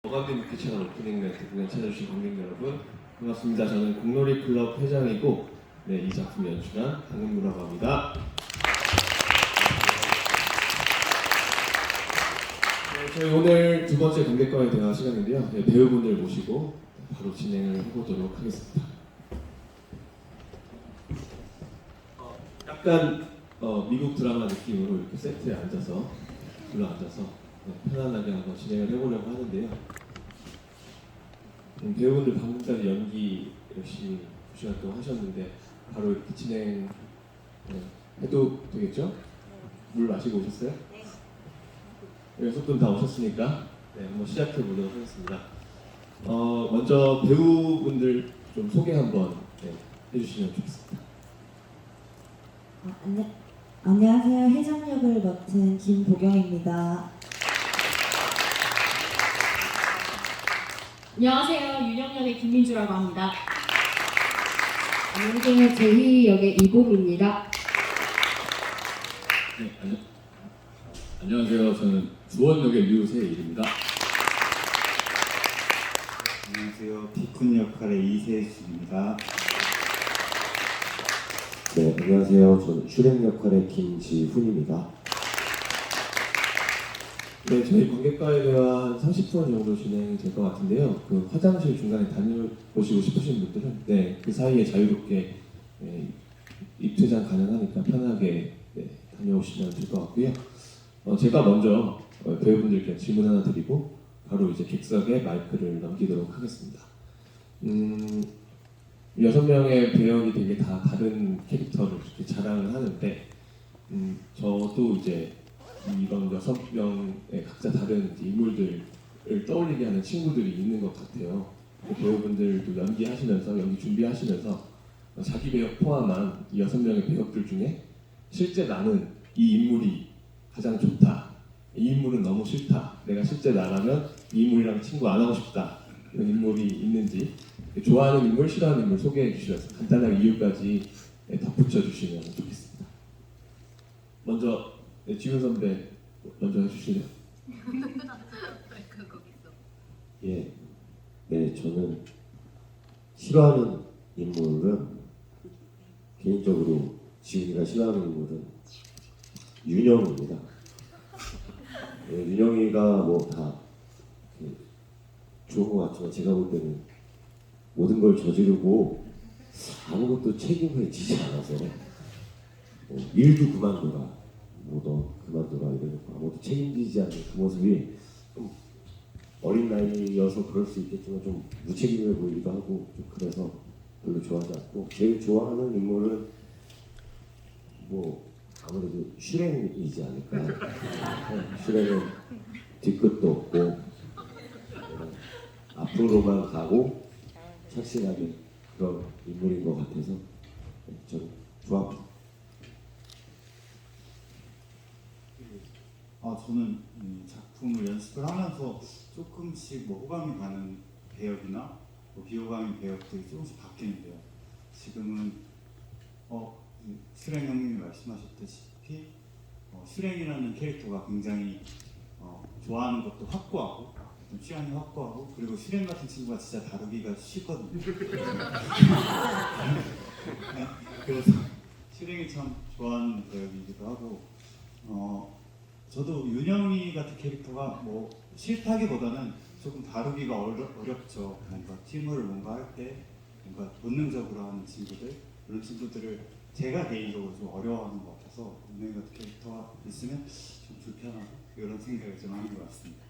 어감비 뮤비 채널 오프닝 멘트 공연 찾아주신 관객 여러분 반갑습니다. 저는 공놀이 클럽 회장이고 이 작품 연출한 강은무라고 합니다. 저희 오늘 두 번째 관객과의 대화 시간인데요. 배우분들 모시고 바로 진행을 해보도록 하겠습니다. 약간 미국 드라마 느낌으로 이렇게 세트에 앉아서 둘러앉아서 편안하게 한번 진행을 해보려고 하는데요. 배우분들 방금까지 연기 열심히 2시간 동안 하셨는데 바로 이렇게 진행 해도 되겠죠? 물 마시고 오셨어요? 네. 6분 다 오셨으니까 한번 시작해 보도록 하겠습니다. 먼저 배우분들 좀 소개 한번 해주시면 좋겠습니다. 안녕하세요. 혜정 역을 맡은 김보경입니다. 안녕하세요. 윤영 역의 김민주라고 합니다. 안녕하세요. 제희 역의 이봄입니다. 네, 안녕하세요. 저는 주원 역의 류세일입니다. 안녕하세요. 비쿤 역할의 이세식입니다. 네, 안녕하세요. 저는 슈렉 역할의 김지훈입니다. 네, 저희 관객과의 대화 한 30분 정도 진행이 될 것 같은데요. 그 화장실 중간에 다녀보시고 싶으신 분들은 그 사이에 자유롭게 입퇴장 가능하니까 편하게 다녀오시면 될 것 같고요. 제가 먼저 배우분들께 질문 하나 드리고 바로 이제 객석에 마이크를 넘기도록 하겠습니다. 6명의 배역이 되게 다 다른 캐릭터를 이렇게 자랑을 하는데 저도 이제 이런 6명의 각자 다른 인물들을 떠올리게 하는 친구들이 있는 것 같아요. 배우분들도 연기 준비하시면서 자기 배역 포함한 이 6명의 배역들 중에 실제 나는 이 인물이 가장 좋다, 이 인물은 너무 싫다, 내가 실제 나라면 이 인물이랑 친구 안 하고 싶다, 이런 인물이 있는지, 좋아하는 인물, 싫어하는 인물 소개해 주시면서 간단하게 이유까지 덧붙여 주시면 좋겠습니다. 먼저 지훈 선배 먼저 해주실래요? 예, 네, 저는 싫어하는 인물은 개인적으로 지훈이가 싫어하는 인물은 윤영입니다. 윤영이가 뭐 다 좋은 것 같지만 제가 볼 때는 모든 걸 저지르고 아무것도 책임을 지지 않아서 일도 그만둬라. 뭐 너 그만둬라 이러니까 아무것도 책임지지 않는 그 모습이 좀 어린 나이여서 그럴 수 있겠지만 좀 무책임해 보이기도 하고 좀 그래서 별로 좋아하지 않고 제일 좋아하는 인물은 뭐 아무래도 슈렉이지 않을까. 슈렉은 뒤끝도 없고 앞으로만 가고 착실하게 그런 인물인 것 같아서 저는 좋아합니다. 저는 이 작품을 연습을 하면서 조금씩 뭐 호감이 가는 배역이나 뭐 비호감인 배역들이 조금씩 바뀌는데요. 지금은 슈렉 형님이 말씀하셨다시피 슈렉이라는 캐릭터가 굉장히 좋아하는 것도 확고하고 좀 취향이 확고하고 그리고 슈렉 같은 친구가 진짜 다루기가 쉽거든요. 네, 그래서 슈렉이 참 좋아하는 배역이기도 하고 저도 윤영이 같은 캐릭터가 뭐 싫다기보다는 조금 다루기가 어렵죠. 뭔가 팀을 뭔가 할 때 뭔가 본능적으로 하는 친구들, 그런 친구들을 제가 개인적으로 좀 어려워하는 것 같아서 윤영이 같은 캐릭터가 있으면 좀 불편하고 이런 생각을 좀 하는 것 같습니다.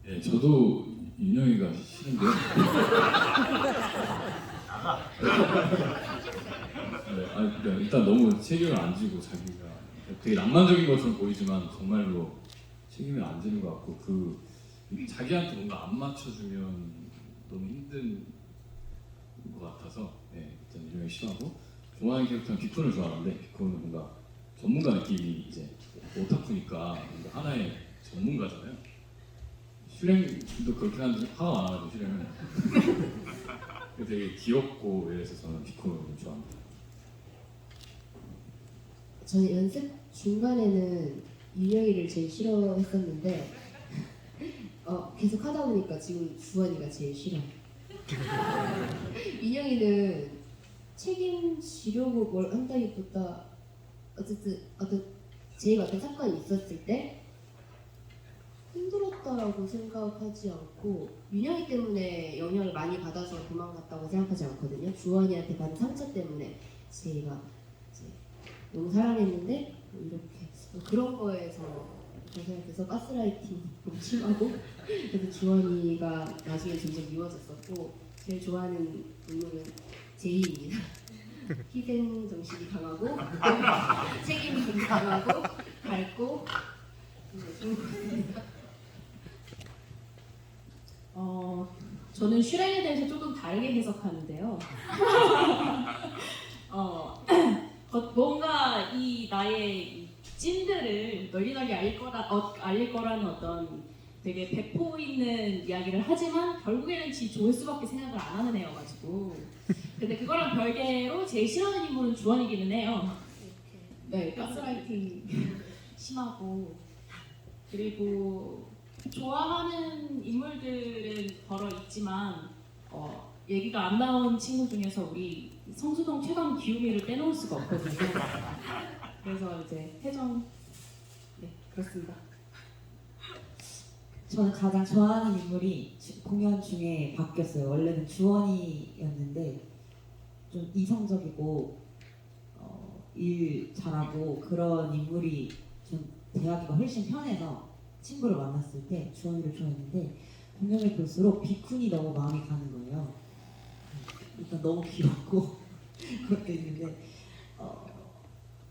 네, 저도 윤영이가 싫은데요. 그러니까 일단 너무 책임을 안 지고 자기가 되게 낭만적인 것처럼 보이지만 정말로 책임을 안 지는 것 같고 자기한테 뭔가 안 맞춰주면 너무 힘든 것 같아서 일단 윤영이 싫어하고 좋아하는 캐릭터는 비쿤을 좋아하는데 비쿤은 뭔가 전문가 느낌이 이제 오타쿠니까 뭔가 하나의 전문가잖아요. 슈렉도 그렇게 하는데 화가 많아가지고 슈렉은 되게 귀엽고 이래서 저는 비콘을 좋아합니다. 저는 연습 중간에는 윤영이를 제일 싫어했었는데 계속 하다 보니까 지금 주원이가 제일 싫어. 윤영이는 책임지려고 뭘 한다기보다 어쨌든 어떤 제가 어떤 사건이 있었을 때 힘들었다라고 생각하지 않고 윤영이 때문에 영향을 많이 받아서 도망갔다고 생각하지 않거든요. 주원이한테 받은 상처 때문에 제가 이제 너무 사랑했는데 뭐 이렇게 그런 거에서 생각해서 가스라이팅 너무 심하고 그래서 주원이가 나중에 점점 미워졌었고 제일 좋아하는 인물은 제이입니다. 희생 정신이 강하고 책임이 강하고 밝고 좋은 것 같습니다. 저는 슈랭에 대해서 조금 다르게 해석하는데요. 뭔가 이 나의 이 찐들을 널리 알릴 거라는 어떤 되게 배포 있는 이야기를 하지만 결국에는 지 좋을 수밖에 생각을 안 하는 애여가지고 근데 그거랑 별개로 제일 싫어하는 인물은 주원이기는 해요. 네, 가스라이팅 심하고 그리고 좋아하는 인물들은 더러 있지만 얘기가 안 나온 친구 중에서 우리 성수동 최강 기우미를 빼놓을 수가 없거든요. 그래서 이제 혜정 네 그렇습니다. 저는 가장 좋아하는 인물이 공연 중에 바뀌었어요. 원래는 주원이였는데 좀 이성적이고 일 잘하고 그런 인물이 좀 대하기가 훨씬 편해서 친구를 만났을 때 주원이를 좋아했는데 공연을 볼수록 비쿤이 너무 마음이 가는 거예요. 일단 너무 귀엽고 그것도 있는데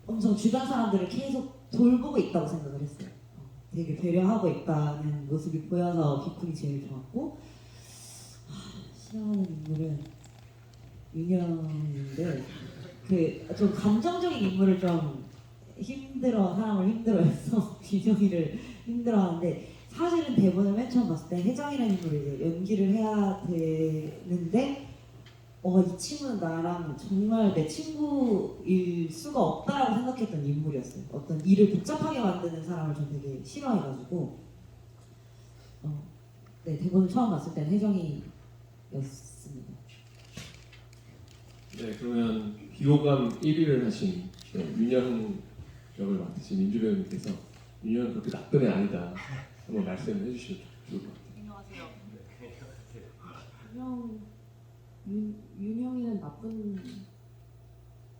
엄청 주변 사람들을 계속 돌보고 있다고 생각을 했어요. 되게 배려하고 있다는 모습이 보여서 비쿤이 제일 좋았고 싫어하는 인물은 윤영인데 그 좀 감정적인 인물을 좀 사람을 힘들어해서 윤영이를 힘들어하는데 사실은 대본을 맨 처음 봤을 때 혜정이라는 인물을 이제 연기를 해야 되는데 이 친구는 나랑 정말 내 친구일 수가 없다라고 생각했던 인물이었어요. 어떤 일을 복잡하게 만드는 사람을 전 되게 싫어해가지고 네, 대본을 처음 봤을 때는 혜정이였습니다. 네, 그러면 비호감 1위를 하신 윤영 역을 맡으신 민주 배우님께서 윤영은 그렇게 나쁜 애 아니다 한번 말씀을 해주시면 좋을 것 같아요. 윤영이는 나쁜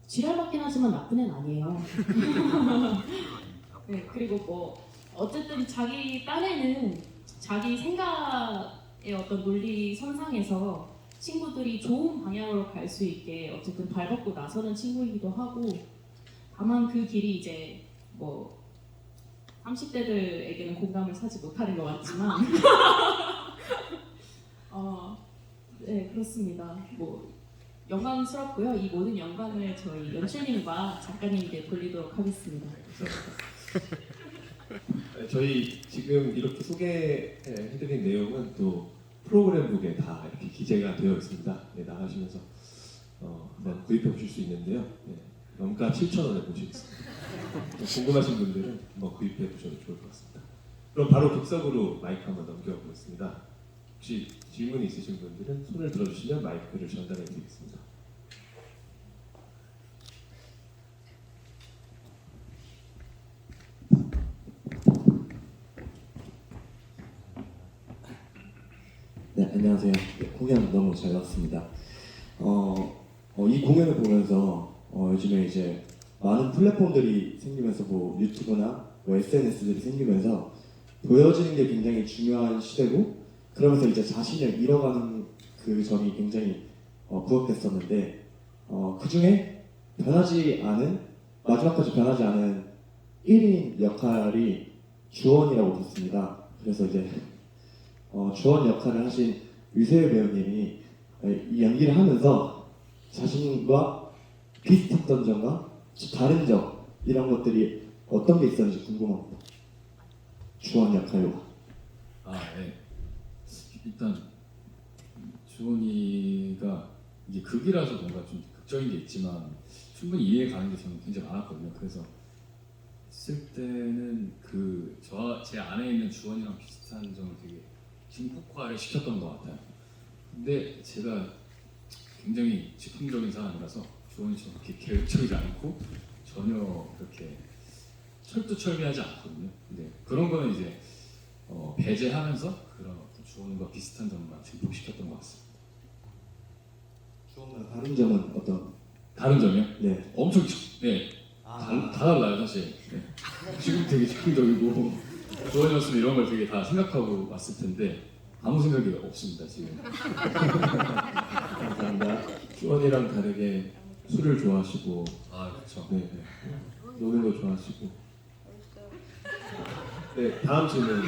지랄 맞긴 하지만 나쁜 애는 아니에요. 네, 그리고 뭐 어쨌든 자기 딴에는 자기 생각의 어떤 논리 선상에서 친구들이 좋은 방향으로 갈 수 있게 어쨌든 발벗고 나서는 친구이기도 하고 다만 그 길이 이제 뭐 30대들에게는 공감을 사지 못하는 것 같지만 네 그렇습니다. 뭐 영광스럽고요. 이 모든 영광을 저희 연출님과 작가님께 돌리도록 하겠습니다. 네, 저희 지금 이렇게 소개해드린 내용은 또 프로그램북에 다 이렇게 기재가 되어 있습니다. 네, 나가시면서 한번 구입해 보실 수 있는데요. 네, 원가 7,000원에 보시겠습니다. 궁금하신 분들은 한번 구입해 보셔도 좋을 것 같습니다. 그럼 바로 객석으로 마이크 한번 넘겨보겠습니다. 혹시 질문이 있으신 분들은 손을 들어주시면 마이크를 전달해 드리겠습니다. 네, 안녕하세요. 네, 공연 너무 잘 봤습니다. 이 공연을 보면서 요즘에 이제 많은 플랫폼들이 생기면서 뭐 유튜브나 뭐 SNS들이 생기면서 보여지는 게 굉장히 중요한 시대고 그러면서 이제 자신을 잃어가는 그 점이 굉장히 부각됐었는데 그 중에 마지막까지 변하지 않은 1인 역할이 주원이라고 듣습니다. 그래서 이제 주원 역할을 하신 유세윤 배우님이 이 연기를 하면서 자신과 비슷했던 점과 다른 점 이런 것들이 어떤 게 있었는지 궁금합니다. 주원 역할과. 네. 일단 주원이가 이게 극이라서 뭔가 좀 극적인 게 있지만 충분히 이해 가는 게 저는 굉장히 많았거든요. 그래서 했을 때는 제 안에 있는 주원이랑 비슷한 점을 되게 증폭화를 시켰던 것 같아요. 근데 제가 굉장히 즉흥적인 사람이라서 주원이처럼 그렇게 계획적이지 않고 전혀 그렇게 철두철미하지 않거든요. 근데 그런 거는 이제 배제하면서 그런 어떤 주원과 비슷한 점만 증폭시켰던 것 같습니다. 주원과 다른 점은 어떤? 다른 점이요? 네. 엄청 다 달라요 사실. 네. 지금 되게 즉흥적이고 주원이었으면 이런 걸 되게 다 생각하고 왔을 텐데 아무 생각이 없습니다 지금. 감사합니다. 주원이랑 다르게 술을 좋아하시고 아 그렇죠. 네, 노는 거 좋아하시고. 네, 다음 질문.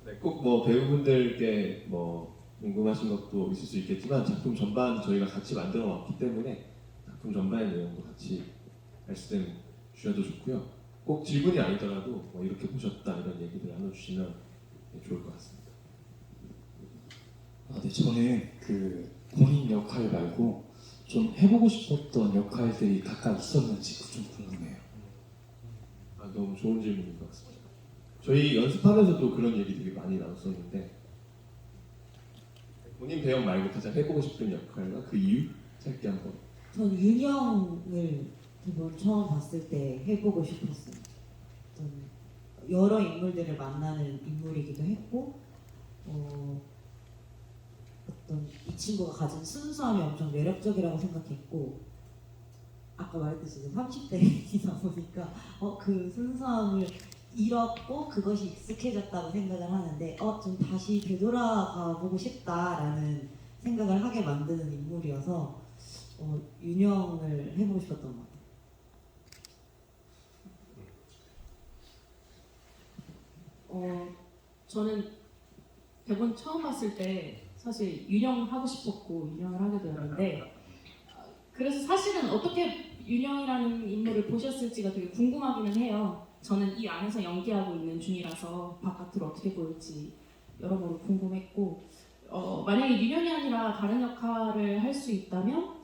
네, 꼭 뭐 배우분들께 뭐 궁금하신 것도 있을 수 있겠지만 작품 전반 저희가 같이 만들어 왔기 때문에 작품 전반의 내용도 같이 말씀 주셔도 좋고요. 꼭 질문이 아니더라도 뭐 이렇게 보셨다 이런 얘기들 나눠주시면 좋을 것 같습니다. 네, 저는 그 본인 역할 말고 좀 해보고 싶었던 역할들이 각각 있었는지 좀 궁금해요. 아, 너무 좋은 질문인 것 같습니다. 저희 연습하면서도 그런 얘기 되게 많이 나눴었는데 본인 배역 말고 가장 해보고 싶은 역할과 그 이유 짧게 한번. 전 윤영을 이번 처음 봤을 때 해보고 싶었어요. 어떤 여러 인물들을 만나는 인물이기도 했고 어떤 이 친구가 가진 순수함이 엄청 매력적이라고 생각했고 아까 말했듯이 이제 30대이다 보니까 그 순수함을 잃었고 그것이 익숙해졌다고 생각을 하는데 좀 다시 되돌아가 보고 싶다라는 생각을 하게 만드는 인물이어서 윤영을 해보고 싶었던 것 같아요. 저는 대본 처음 봤을 때 사실 윤영 하고 싶었고 윤영을 하게 되었는데 그래서 사실은 어떻게 윤영이라는 인물을 보셨을지가 되게 궁금하기는 해요. 저는 이 안에서 연기하고 있는 중이라서 바깥으로 어떻게 보일지 여러모로 궁금했고 만약에 윤영이 아니라 다른 역할을 할 수 있다면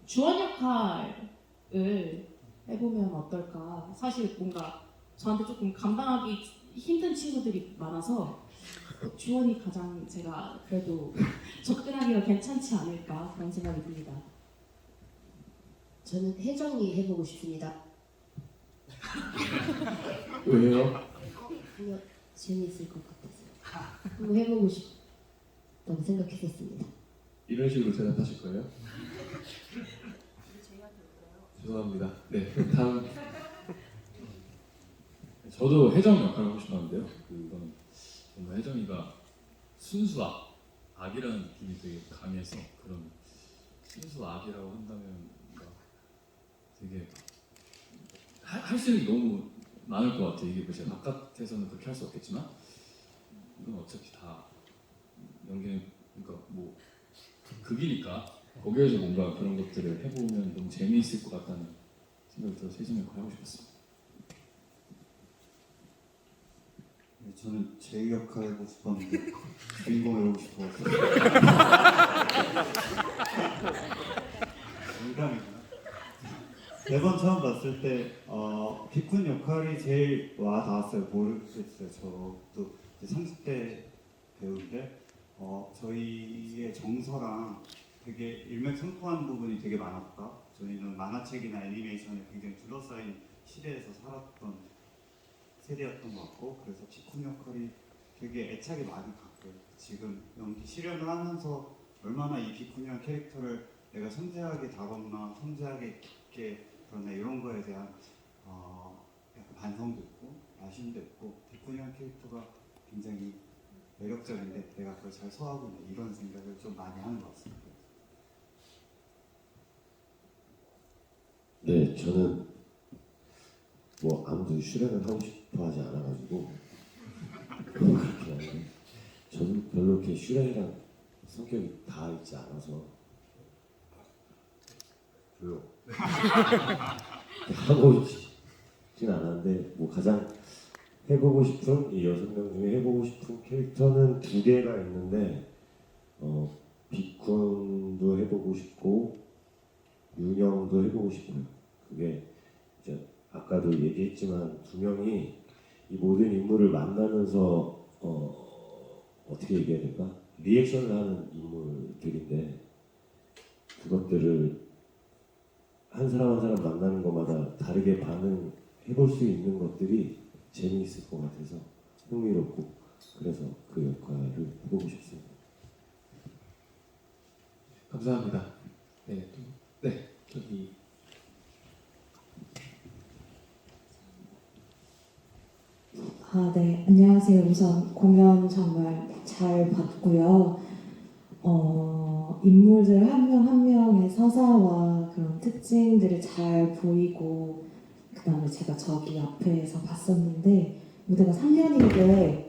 주원 역할을 해보면 어떨까. 사실 뭔가 저한테 조금 감당하기 힘든 친구들이 많아서 주원이 가장 제가 그래도 접근하기가 괜찮지 않을까 그런 생각이 듭니다. 저는 혜정이 해보고 싶습니다. 왜요? 그냥 재미있을 것 같아서 한번 해보고 싶다고 생각했었습니다. 이런 식으로 대답하실 거예요? 죄송합니다. 네, 그럼 다음. 저도 혜정 역할을 하고 싶었는데요. 그건 정말 혜정이가 악이라는 느낌이 되게 강해서 그런 순수악이라고 한다면 뭔가 되게 할 수 있는 게 너무 많을 것 같아요. 이게 제가 바깥에서는 그렇게 할 수 없겠지만 이건 어차피 다 연기는 그러니까 뭐 극이니까 거기에서 뭔가 그런 것들을 해보면 너무 재미있을 것 같다는 생각이 들어서 혜정 역할 하고 싶었습니다. 네, 저는 제 역할 해보고 싶었는데 주인공 해보고 싶어서 농담이구나. 대본 처음 봤을 때 비쿤 역할이 제일 와 닿았어요. 모르겠어요. 저도 이제 30대 배우인데 저희의 정서랑 되게 일맥상통하는 부분이 되게 많았다. 저희는 만화책이나 애니메이션에 굉장히 둘러싸인 시대에서 살았던 세대였던 것 같고 그래서 비쿤 역할이 되게 애착이 많이 갔고요. 지금 연기 실현을 하면서 얼마나 이 비쿤이라는 캐릭터를 내가 섬세하게 다뤘나 섬세하게 깊게 그러나 이런 거에 대한 약간 반성도 있고 아쉬움도 있고 비쿤이라는 캐릭터가 굉장히 매력적인데 내가 그걸 잘 소화하고 있는 이런 생각을 좀 많이 하는 것 같습니다. 네, 저는 뭐 아무도 슈렉을 하고 싶어하지 않아가지고 그렇게 하는데 저는 별로 이렇게 슈렉이랑 성격이 다 있지 않아서 조용 하고 싶진 않았는데 뭐 가장 해보고 싶은 이 6명 중에 해보고 싶은 캐릭터는 2개가 있는데 비쿤도 해보고 싶고 윤영도 해보고 싶고요. 그게 이제 아까도 얘기했지만 2명이 이 모든 인물을 만나면서 어떻게 얘기해야 될까? 리액션을 하는 인물들인데 그것들을 한 사람 한 사람 만나는 것마다 다르게 반응해볼 수 있는 것들이 재미있을 것 같아서 흥미롭고 그래서 그 역할을 해보고 싶습니다. 감사합니다. 네, 저기 네, 안녕하세요. 우선 공연 정말 잘 봤고요. 인물들 한 명 한 명의 서사와 그런 특징들이 잘 보이고, 그 다음에 제가 저기 앞에서 봤었는데, 무대가 3년인데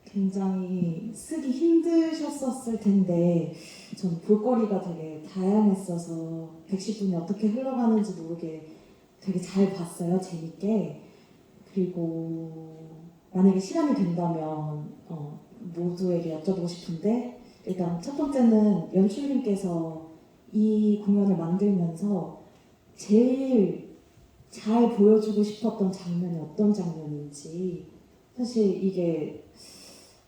굉장히 쓰기 힘드셨었을 텐데, 전 볼거리가 되게 다양했어서 110분이 어떻게 흘러가는지 모르게 되게 잘 봤어요. 재밌게. 그리고 만약에 시간이 된다면 모두에게 여쭤보고 싶은데 일단 첫 번째는 연출님께서 이 공연을 만들면서 제일 잘 보여주고 싶었던 장면이 어떤 장면인지 사실 이게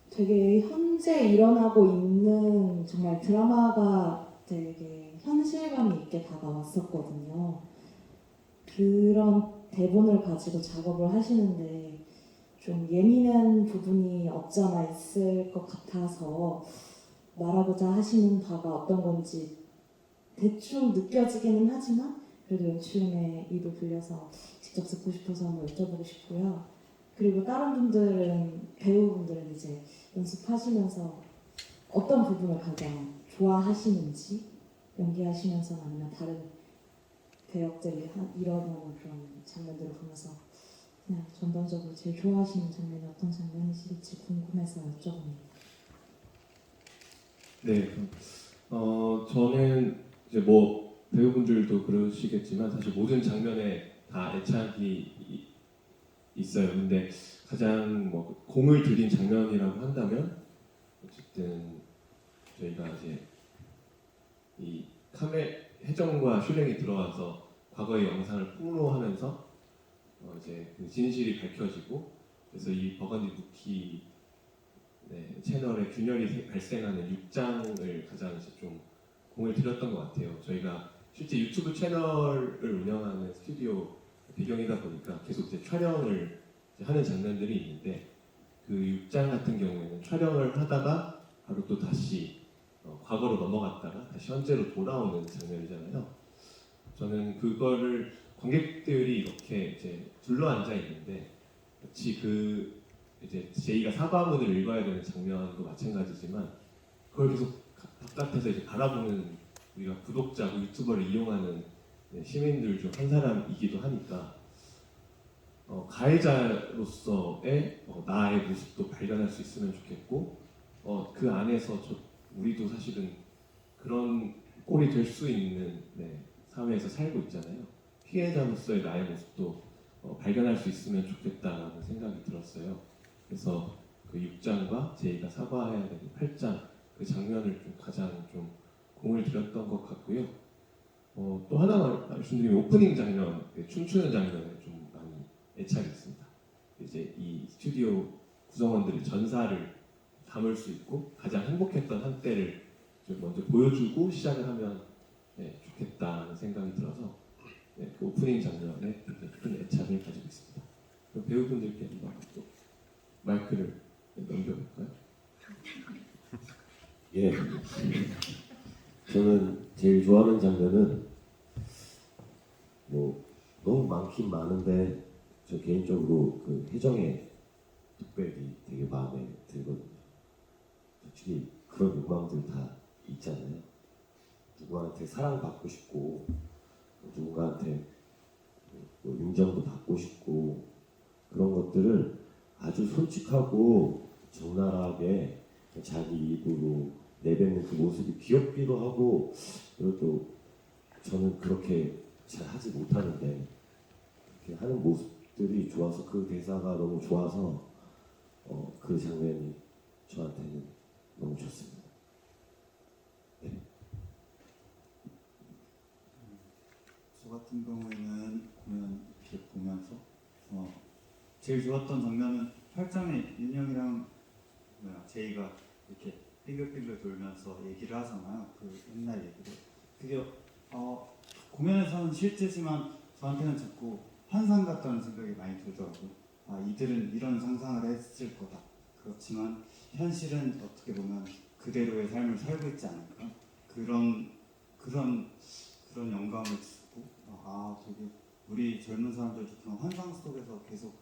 되게 현재 일어나고 있는 정말 드라마가 되게 현실감이 있게 다가왔었거든요. 그런 대본을 가지고 작업을 하시는데 좀 예민한 부분이 없지 않아 있을 것 같아서 말하고자 하시는 바가 어떤 건지 대충 느껴지기는 하지만 그래도 연출님의 입을 빌려서 직접 듣고 싶어서 한번 여쭤보고 싶고요. 그리고 다른 분들은 배우분들은 이제 연습하시면서 어떤 부분을 가장 좋아하시는지 연기하시면서 아니면 다른 배역들이 일어나는 그런 장면들을 보면서 그냥 전반적으로 제일 좋아하시는 장면이 어떤 장면이실지 궁금해서 여쭤봅니다. 네, 저는 이제 뭐 배우분들도 그러시겠지만 사실 모든 장면에 다 애착이 있어요. 근데 가장 뭐 공을 들인 장면이라고 한다면 어쨌든 저희가 이제 이 혜정과 슈랭이 들어와서 과거의 영상을 폭로하면서 이제 그 진실이 밝혀지고 그래서 이 버건디 무키 채널에 균열이 발생하는 6장을 가장 이제 좀 공을 들였던 것 같아요. 저희가 실제 유튜브 채널을 운영하는 스튜디오 배경이다 보니까 계속 이제 촬영을 이제 하는 장면들이 있는데 그 6장 같은 경우에는 촬영을 하다가 바로 또 다시 과거로 넘어갔다가 다시 현재로 돌아오는 장면이잖아요. 저는 그거를 관객들이 이렇게 이제 둘러앉아 있는데 마치 그 이제 제이가 사과문을 읽어야 되는 장면도 마찬가지지만 그걸 계속 바깥에서 이제 바라보는 우리가 구독자고 유튜버를 이용하는 시민들 중 한 사람이기도 하니까 가해자로서의 나의 모습도 발견할 수 있으면 좋겠고 그 안에서 우리도 사실은 그런 꼴이 될 수 있는 사회에서 살고 있잖아요. 피해자로서의 나의 모습도 발견할 수 있으면 좋겠다라는 생각이 들었어요. 그래서 그 6장과 제이가 사과해야 되는 8장 그 장면을 좀 가장 좀 공을 들였던 것 같고요. 또 하나 말씀드리면 오프닝 장면, 춤추는 장면에 좀 많이 애착이 있습니다. 이제 이 스튜디오 구성원들의 전사를 담을 수 있고 가장 행복했던 한때를 좀 먼저 보여주고 시작을 하면 좋겠다는 생각이 들어서 그 오프닝 장면에 되게 큰 애착을 가지고 있습니다. 그럼 배우분들께 한번 또 마이크를 넘겨볼까요? 예. 저는 제일 좋아하는 장면은 뭐 너무 많긴 많은데 저 개인적으로 그 혜정의 뚝배기 되게 마음에 들거든요. 솔직히 그런 욕망들 다 있잖아요. 누구한테 사랑받고 싶고 누군가한테 뭐 인정도 받고 싶고 그런 것들을 아주 솔직하고 적나라하게 자기 입으로 내뱉는 그 모습이 귀엽기도 하고 그리고 또 저는 그렇게 잘 하지 못하는데 그렇게 하는 모습 연출들이 좋아서 그 대사가 너무 좋아서 그 장면이 저한테는 너무 좋습니다. 저 같은 경우에는 공연 이렇게 보면서 제일 좋았던 장면은 8장에 윤영이랑 제이가 이렇게 빙글빙글 돌면서 얘기를 하잖아요. 그 옛날 얘기를. 그게 공연에서는 실제지만 저한테는 자꾸 환상 같다는 생각이 많이 들더라고요. 아, 이들은 이런 상상을 했을 거다. 그렇지만 현실은 어떻게 보면 그대로의 삶을 살고 있지 않을까? 그런 영감을 주고 되게 우리 젊은 사람들도 그런 환상 속에서 계속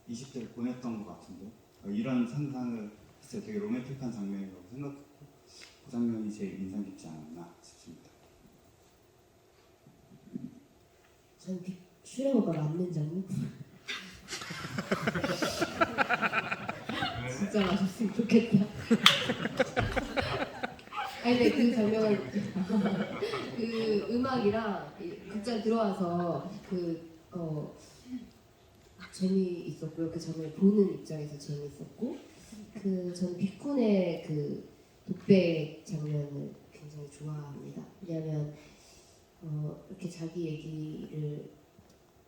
20대를 보냈던 것 같은데 이런 상상을 했을 때 되게 로맨틱한 장면이라고 생각했고 그 장면이 제일 인상 깊지 않았나 싶습니다. 전 슈레버가 맞는 장면? 진짜 맞았으면 좋겠다. 아니 근데 그 장면 그 음악이랑 극장 들어와서 재미있었고요. 그 장면 보는 입장에서 재미있었고 저는 비쿤의 그 독백 장면을 굉장히 좋아합니다. 왜냐하면 이렇게 자기 얘기를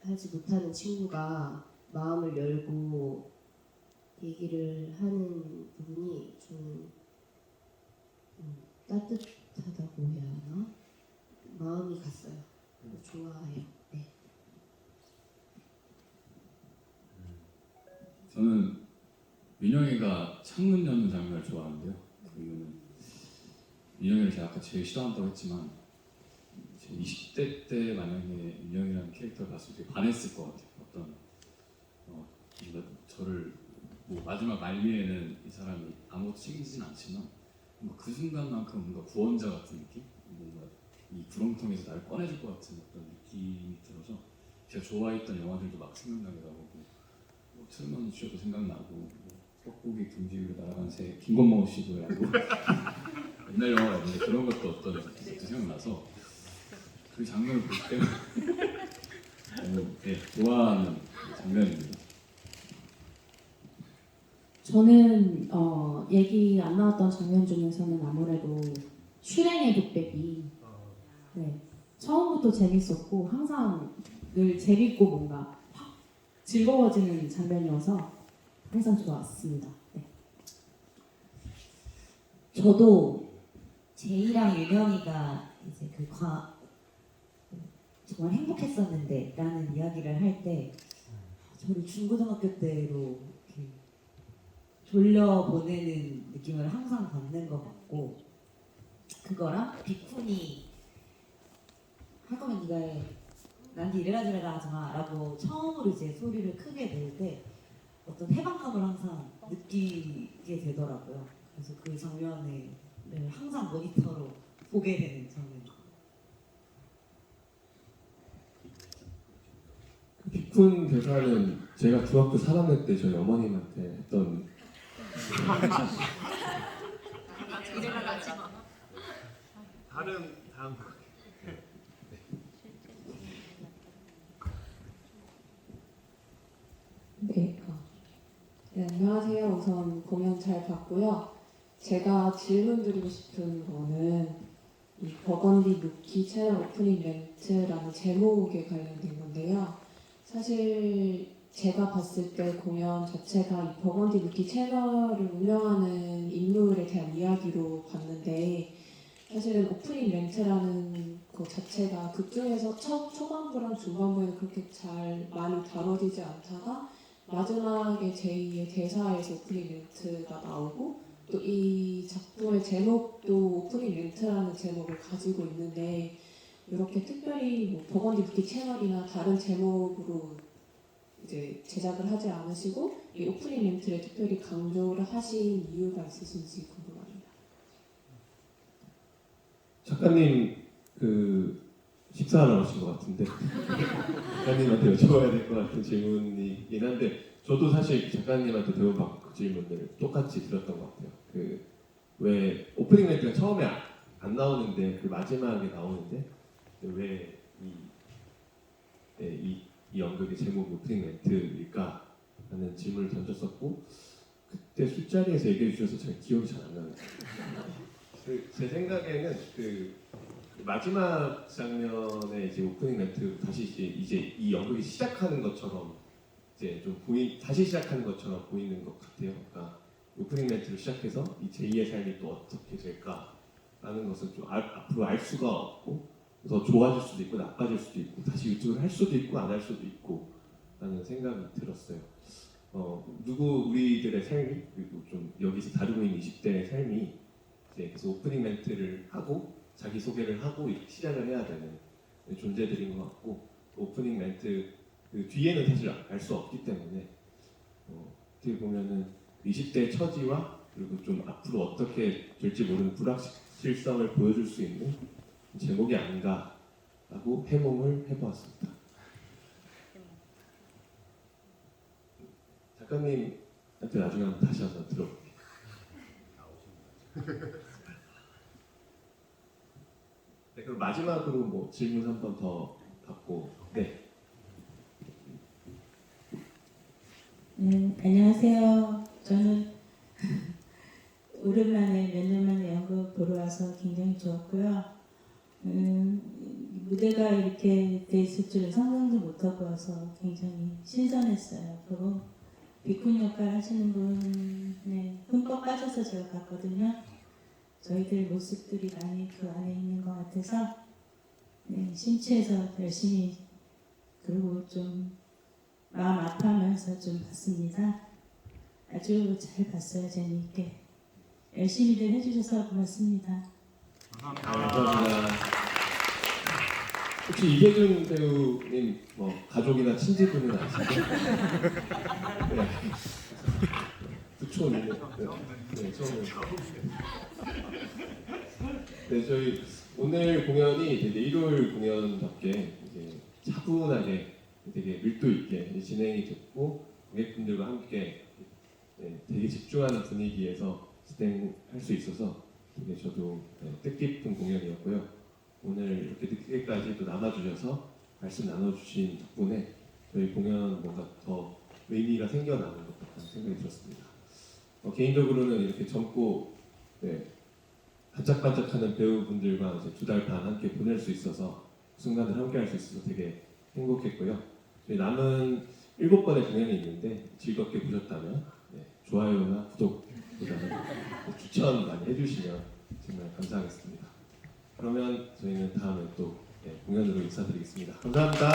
하지 못하는 친구가 마음을 열고 얘기를 하는 부분이 좀 따뜻하다고 해야 하나? 마음이 갔어요. 좋아해요. 네. 저는 민영이가 창문 여는 장면을 좋아하는데요. 그 이유는 민영이를 제가 아까 제일 싫어한다고 했지만 제 20대 때 만약에 민영이라는 캐릭터를 봤을 때 반했을 것 같아요. 뭔가 저를 뭐 마지막 말미에는 이 사람이 아무것도 책임지진 않지만 뭔가 그 순간만큼 뭔가 구원자 같은 느낌? 뭔가 이 구렁텅이에서 나를 꺼내줄 것 같은 어떤 느낌이 들어서 제가 좋아했던 영화들도 막 생각나기도 하고 뭐 트루먼 쇼도 생각나고 뭐 뻐꾸기 둥지 위로 날아간 새 김건모 씨도 하고 옛날 영화가 있는데 그런 것도 어떤 것도 생각나서 그 장면을 볼 때 너무 좋아하는 장면입니다. 저는 얘기 안 나왔던 장면 중에서는 아무래도 슈랭의 독백이 처음부터 재밌었고 항상 늘 재밌고 뭔가 확 즐거워지는 장면이어서 항상 좋았습니다. 네. 저도 제이랑 윤영이가 이제 정말 행복했었는데 라는 이야기를 할 때 저를 중고등학교 때로 이렇게 돌려보내는 느낌을 항상 받는 것 같고 그거랑 비쿤이 할 거면 네가 해 나한테 이래라 저래라 하지마 라고 처음으로 이제 소리를 크게 낼 때 어떤 해방감을 항상 느끼게 되더라고요. 그래서 그 장면을 항상 모니터로 보게 되는 장면이에요. 비쿤 대사는 제가 중학교 3학년 때 저희 어머님한테 했던 다음 네, 안녕하세요. 우선 공연 잘 봤고요. 제가 질문 드리고 싶은 거는 이 버건디 루키 채널 오프닝 멘트라는 제목에 관련된 건데요. 사실 제가 봤을 때 공연 자체가 이 버건디 루키 채널을 운영하는 인물에 대한 이야기로 봤는데 사실은 오프닝 멘트라는 것 자체가 극 중에서 초반부랑 중반부에는 그렇게 잘 많이 다뤄지지 않다가 마지막에 제2의 대사에서 오프닝 멘트가 나오고 또 이 작품의 제목도 오프닝 멘트라는 제목을 가지고 있는데 이렇게 특별히 뭐 버건디 루키 채널이나 다른 제목으로 이제 제작을 하지 않으시고 이 오프닝 멘트를 특별히 강조를 하신 이유가 있으신지 궁금합니다. 작가님 식사하러 오신 것 같은데 작가님한테 여쭤봐야 될 것 같은 질문이긴 한데 저도 사실 작가님한테 배워봤고 그 질문을 똑같이 들었던 것 같아요. 왜 오프닝 멘트가 처음에 안 나오는데 그 마지막에 나오는데 왜 이 이 연극의 제목이 오프닝 멘트일까? 라는 질문을 던졌었고 그때 술자리에서 얘기해 주셔서 제가 기억이 잘 안 나요. 제 생각에는 그 마지막 장면에 이제 오프닝 멘트 다시 이제 이 연극이 시작하는 것처럼 이제 좀 다시 시작하는 것처럼 보이는 것 같아요. 그러니까 오프닝 멘트로 시작해서 이 제2의 삶이 또 어떻게 될까라는 것을 좀 앞으로 알 수가 없고 더 좋아질 수도 있고 나빠질 수도 있고 다시 유튜브를 할 수도 있고 안 할 수도 있고 라는 생각이 들었어요. 우리들의 삶이 그리고 좀 여기서 다루고 있는 20대의 삶이 이제 그래서 오프닝 멘트를 하고 자기 소개를 하고 이렇게 시작을 해야 되는 존재들인 것 같고 오프닝 멘트 그 뒤에는 사실 알 수 없기 때문에 어떻게 보면은 20대의 처지와 그리고 좀 앞으로 어떻게 될지 모르는 불확실성을 보여줄 수 있는 제목이 아닌가라고 해몽을 해보았습니다. 작가님한테 나중에 한번 다시 한번 들어볼게요. 네, 그럼 마지막으로 뭐 질문 한 번 더 받고 네. 안녕하세요. 저는 오랜만에 몇 년 만에 연극 보러 와서 굉장히 좋았고요. 무대가 이렇게 돼 있을 줄은 상상도 못하고 와서 굉장히 신선했어요. 그리고 비쿤 역할 하시는 분에 흠뻑 빠져서 제가 봤거든요. 저희들 모습들이 많이 그 안에 있는 것 같아서 심취해서 열심히 그리고 좀 마음 아파하면서 좀 봤습니다. 아주 잘 봤어요. 재미있게. 열심히들 해주셔서 고맙습니다. 감사합니다. 혹시 이계준 배우님 뭐 가족이나 친지분은 아시죠? 네. 부촌이네. 네, 처음에. 네, 저희 오늘 공연이 되게 일요일 공연답게 이제 차분하게 되게 밀도 있게 진행이 됐고 관객분들과 함께 되게 집중하는 분위기에서 진행할 수 있어서 되게 저도 뜻깊은 공연이었고요. 오늘 이렇게 늦게까지 또 남아주셔서 말씀 나눠주신 덕분에 저희 공연 뭔가 더 의미가 생겨나는 것 같다는 생각이 들었습니다. 개인적으로는 이렇게 젊고 반짝반짝하는 배우분들과 이제 2달 반 함께 보낼 수 있어서 순간을 함께 할 수 있어서 되게 행복했고요. 남은 7번의 공연이 있는데 즐겁게 보셨다면 좋아요나 구독보다는 추천 많이 해주시면 정말 감사하겠습니다. 그러면 저희는 다음에 또 공연으로 인사드리겠습니다. 감사합니다.